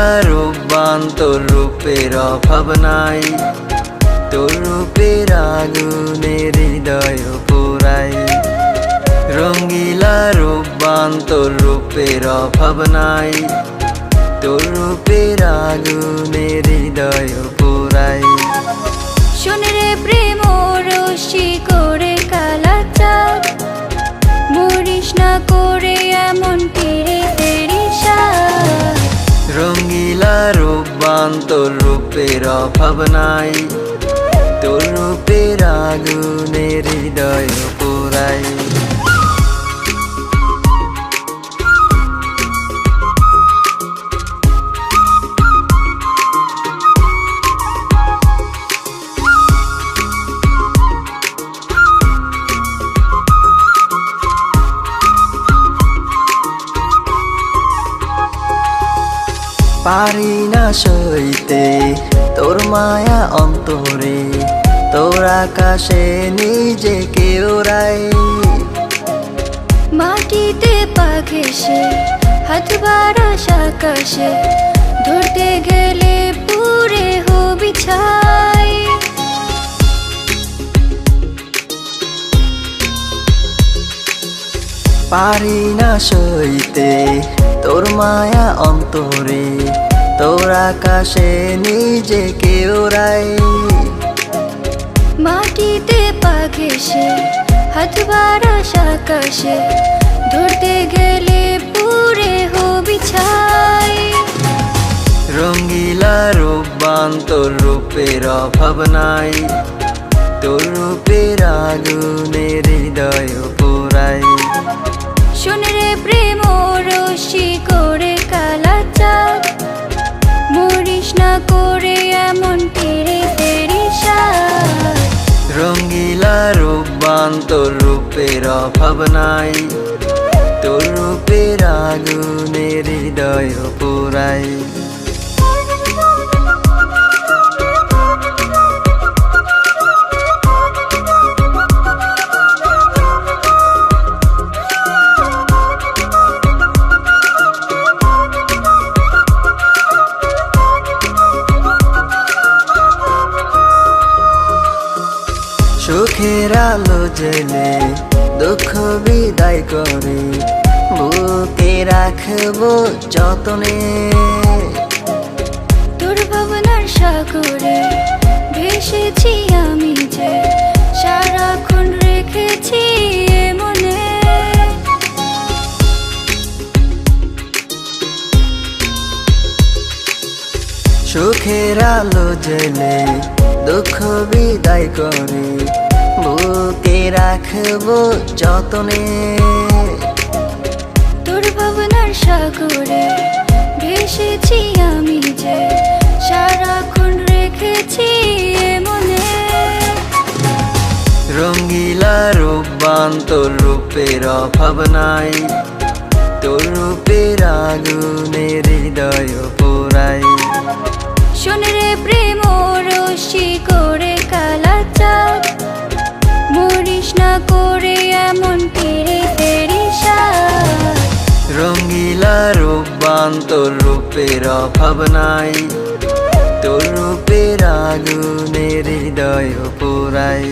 রঙ্গিলা রূপবান তোর রূপের অভাব নাই, তোর রূপের আগুনে হৃদয় পোড়াই। রঙ্গিলা রূপবান তোর রূপের অভাব নাই, তোর রূপের আগুনে হৃদয় পোড়াই। শোন রে প্রেম রশ্মি করে কালাচাঁদ, মরিস না করে এমন পীড়িতের ইশারা। রঙ্গিলা রূপবান তোর রূপের অভাব নাই, তোর রূপের আগুনে হৃদয় পোড়াই। পারি না সইতে তোর মায়া অন্তরে, তোর আকাশে নিজেকে ওড়াই। মাটিতে পা ঘেঁষে হাত বাড়াস আকাশে, ধরতে গেলে পুরে হবি ছাই। পারি না সইতে তোর মায়া অন্তরে, তোর আকাশে নিজেকে ওড়াই। মাটিতে পা ঘেঁষে হাত বাড়াস আকাশে, ধরতে গেলে পুরে হবি ছাই। রঙ্গিলা রূপবান তোর রূপের অভাব নাই, তোর রূপের আগুনে হৃদয় পোড়াই। শোন রে প্রেম রশ্মি করে কালাচাঁদ, মরিস না করে এমন পীড়িতের ইশারা। রঙ্গিলা রূপবান তোর রূপের অভাব নাই, তোর রূপের আগুনে হৃদয় পোড়াই। সুখের আলো জেলে দুঃখ বিদায় করে, বুকে রাখবো যতনে। তোর ভাবনার সাগরে ভেসেছি আমি যে, সারাক্ষণ রেখেছি এ মনে। সুখের আলো জেলে দুঃখ বিদায় করে, বুকে রাখবো যতনে। তোর ভাবনার সাগরে ভেসেছি আমি যে, সারাক্ষণ রেখেছি এ মনে। রঙ্গিলা রূপবান তোর রূপের অভাব নাই, তোর রূপের আগুনে হৃদয় পোড়াই। শোন রে প্রেম রশ্মি করে কালাচাঁদ, মরিস না করে এমন পীড়িতের ইশারা। রঙ্গিলা রূপবান তোর রূপের অভাব নাই, তোর রূপের আগুনে হৃদয় পোড়াই।